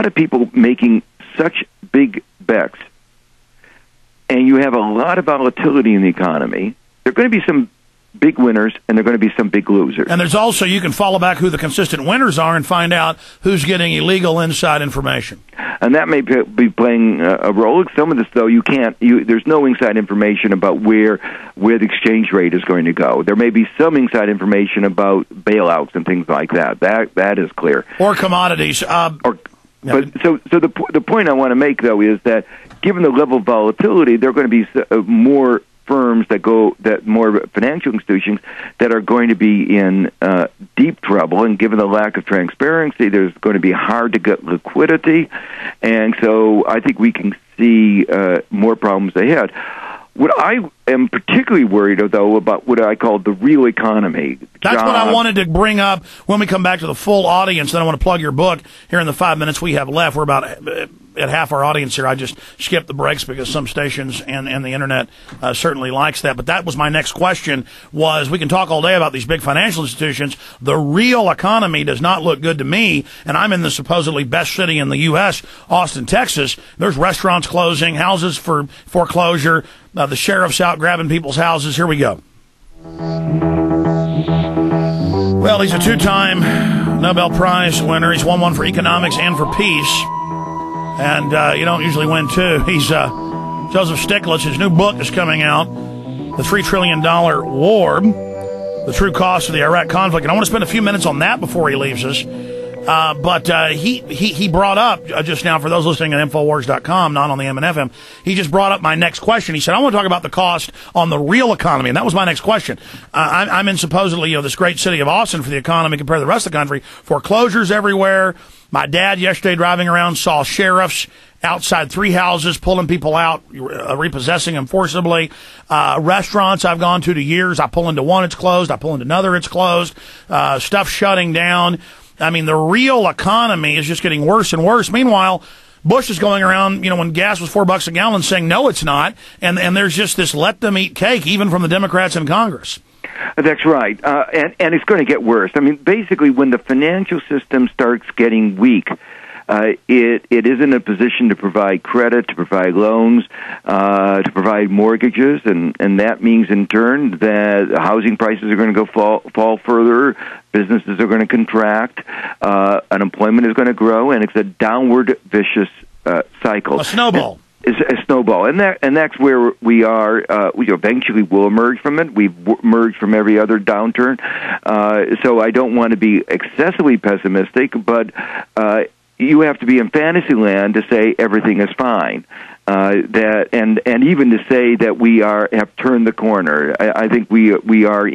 of people making such big bets, and you have a lot of volatility in the economy, there are going to be some big winners, and there are going to be some big losers. And there's also, you can follow back who the consistent winners are and find out who's getting illegal inside information. And that may be playing a role. Some of this, though, you can't. There's no inside information about where the exchange rate is going to go. There may be some inside information about bailouts and things like that. That is clear. Or commodities. But the point I want to make, though, is that given the level of volatility, there are going to be more firms more financial institutions that are going to be in deep trouble, and given the lack of transparency, there's going to be hard to get liquidity, and so I think we can see more problems ahead. What I am particularly worried, though, about what I call the real economy. That's what I wanted to bring up when we come back to the full audience. Then I want to plug your book here in the 5 minutes we have left. We're about at half our audience here. I just skipped the breaks because some stations and the internet certainly likes that. But that was my next question, was we can talk all day about these big financial institutions. The real economy does not look good to me, and I'm in the supposedly best city in the U.S., Austin, Texas. There's restaurants closing, houses for foreclosure, the sheriff's out grabbing people's houses. Here we go. Well, he's a two-time Nobel Prize winner. He's won one for economics and for peace. And you don't usually win two. He's Joseph Stiglitz. His new book is coming out, The $3 Trillion War, The True Cost of the Iraq Conflict. And I want to spend a few minutes on that before he leaves us. But he brought up, just now, for those listening at Infowars.com, not on the M&FM, he just brought up my next question. He said, I want to talk about the cost on the real economy. And that was my next question. I'm in supposedly this great city of Austin for the economy compared to the rest of the country. Foreclosures everywhere. My dad yesterday driving around saw sheriffs outside 3 houses pulling people out, repossessing them forcibly. Restaurants I've gone to years. I pull into one, it's closed. I pull into another, it's closed. Stuff shutting down. I mean, the real economy is just getting worse and worse. Meanwhile, Bush is going around, when gas was $4 a gallon, saying, no, it's not. And there's just this let them eat cake, even from the Democrats in Congress. That's right. And it's going to get worse. I mean, basically, when the financial system starts getting weak, it is in a position to provide credit, to provide loans, to provide mortgages, and that means in turn that housing prices are going to go fall further, businesses are going to contract, unemployment is going to grow, and it's a downward vicious cycle. A snowball. It's a snowball, and that's where we are. We eventually will emerge from it. We've emerged from every other downturn, so I don't want to be excessively pessimistic, but you have to be in fantasy land to say everything is fine. That and even to say that we have turned the corner. I think we are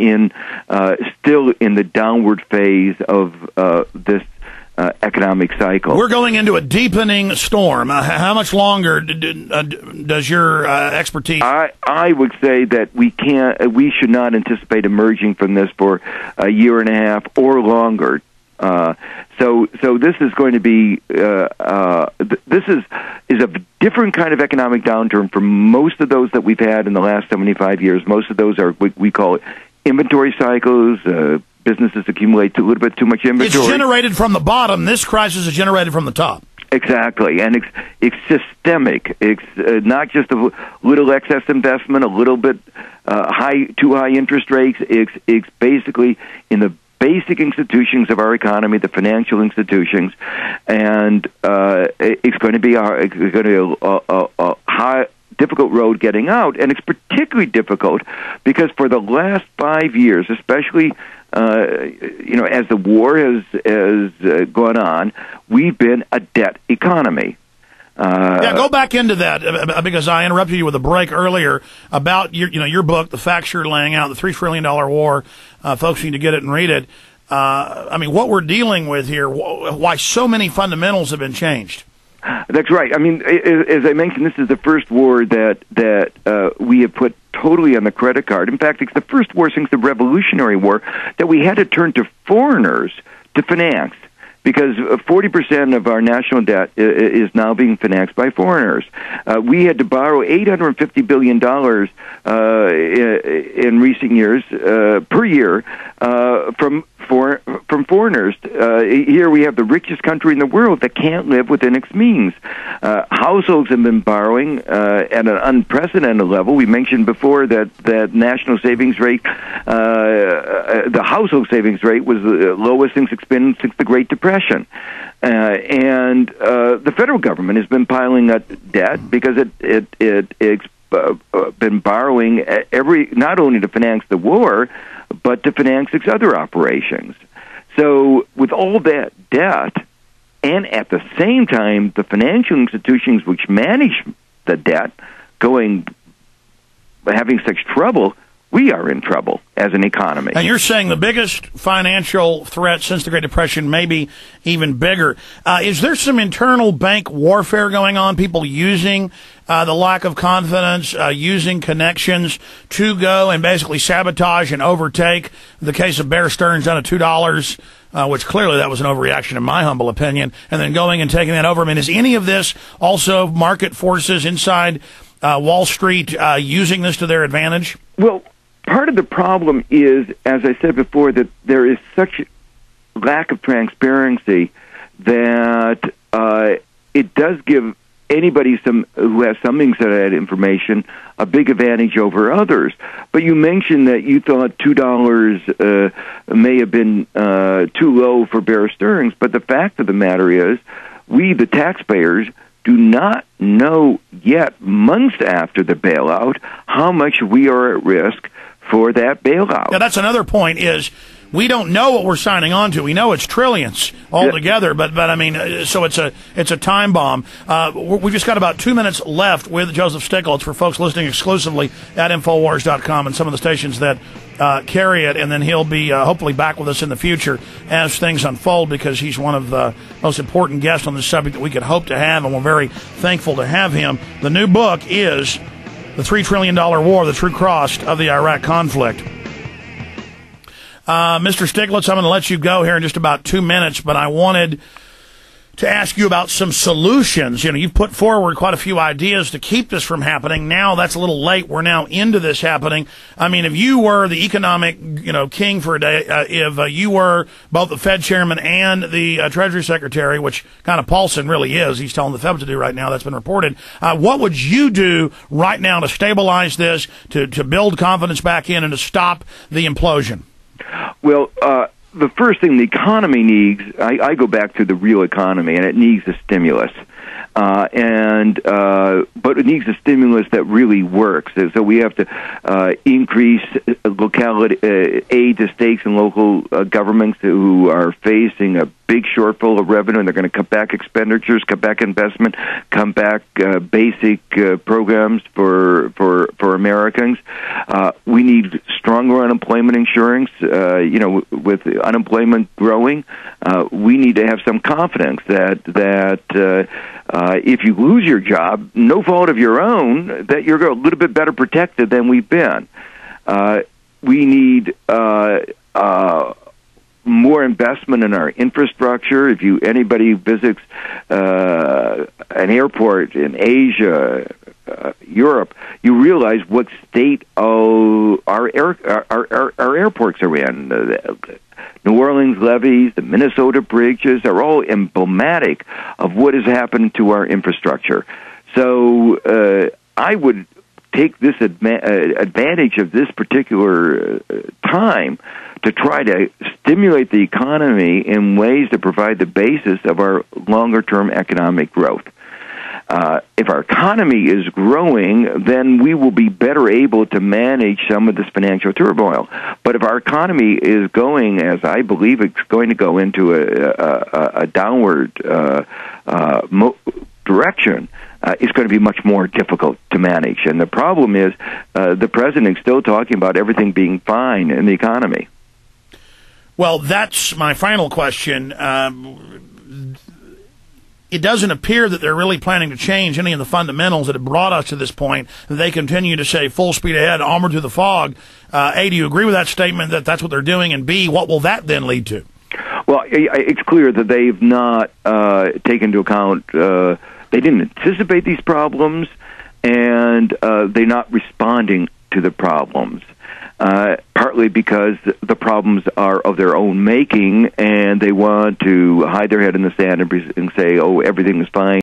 still in the downward phase of this economic cycle. We're going into a deepening storm. How much longer does your expertise? I would say that we should not anticipate emerging from this for a year and a half or longer. So this is going to be this is a different kind of economic downturn from most of those that we've had in the last 75 years. Most of those are what we call inventory cycles. Businesses accumulate a little bit too much inventory. It's generated from the bottom. This crisis is generated from the top. Exactly, and it's systemic. It's not just a little excess investment, a little bit too high interest rates. It's basically in the basic institutions of our economy, the financial institutions, and it's going to be a high, difficult road getting out, and it's particularly difficult because for the last 5 years, especially as the war has gone on, we've been a debt economy. Go back into that because I interrupted you with a break earlier about your book, The Facts You're Laying Out, The $3 Trillion War. Folks need to get it and read it. What we're dealing with here, why so many fundamentals have been changed. That's right. I mean, as I mentioned, this is the first war that we have put totally on the credit card. In fact, it's the first war since the Revolutionary War that we had to turn to foreigners to finance, because 40% of our national debt is now being financed by foreigners. We had to borrow $850 billion in recent years per year from from foreigners. Here we have the richest country in the world that can't live within its means. Households have been borrowing at an unprecedented level. We mentioned before that national savings rate, the household savings rate was the lowest since it's been since the Great Depression. And the federal government has been piling up debt because it's been borrowing not only to finance the war, but to finance its other operations. So with all that debt, and at the same time, the financial institutions which manage the debt having such trouble, we are in trouble as an economy. And you're saying the biggest financial threat since the Great Depression, maybe even bigger. Is there some internal bank warfare going on, people using the lack of confidence, using connections to go and basically sabotage and overtake? The case of Bear Stearns down at $2, which clearly that was an overreaction in my humble opinion, and then going and taking that over. I mean, is any of this also market forces inside Wall Street using this to their advantage? Well, part of the problem is, as I said before, that there is such lack of transparency that it does give anybody who has some inside information a big advantage over others. But you mentioned that you thought $2 may have been too low for Bear Stearns, but the fact of the matter is, we, the taxpayers, do not know yet, months after the bailout, how much we are at risk for that bailout. Yeah, that's another point, is we don't know what we're signing on to. We know it's trillions altogether, but I mean, so it's a time bomb. We've just got about 2 minutes left with Joseph Stiglitz for folks listening exclusively at Infowars.com and some of the stations that carry it, and then he'll be hopefully back with us in the future as things unfold, because he's one of the most important guests on this subject that we could hope to have, and we're very thankful to have him. The new book is The $3 Trillion War, The True Cost of the Iraq Conflict. Mr. Stiglitz, I'm going to let you go here in just about 2 minutes, but I wanted to ask you about some solutions. You know, you've put forward quite a few ideas to keep this from happening. Now that's a little late. We're now into this happening. I mean, if you were the economic, king for a day, if you were both the Fed chairman and the Treasury Secretary, which kind of Paulson really is, he's telling the Fed what to do right now, that's been reported, what would you do right now to stabilize this, to build confidence back in, and to stop the implosion? Well, the first thing the economy needs, I go back to the real economy, and it needs a stimulus. But it needs a stimulus that really works. And so we have to increase locality aid to states and local governments who are facing a big shortfall of revenue, and they're going to cut back expenditures, cut back investment, cut back basic programs for Americans. We need stronger unemployment insurance. With unemployment growing, we need to have some confidence that if you lose your job, no fault of your own, that you're a little bit better protected than we've been. We need more investment in our infrastructure. If anybody visits an airport in Asia, Europe, you realize what state our airports are in. New Orleans levees, the Minnesota bridges are all emblematic of what has happened to our infrastructure. So I would take this advantage of this particular time to try to stimulate the economy in ways that provide the basis of our longer-term economic growth. If our economy is growing, then we will be better able to manage some of this financial turmoil. But if our economy is going, as I believe it's going to go, into a downward direction, it's going to be much more difficult to manage. And the problem is the president is still talking about everything being fine in the economy. Well, that's my final question. It doesn't appear that they're really planning to change any of the fundamentals that have brought us to this point. They continue to say full speed ahead, onward through the fog. A, do you agree with that statement, that that's what they're doing? And B, what will that then lead to? Well, it's clear that they've not taken into account, they didn't anticipate these problems, and they're not responding to the problems. Partly because the problems are of their own making, and they want to hide their head in the sand and say, "Oh, everything is fine."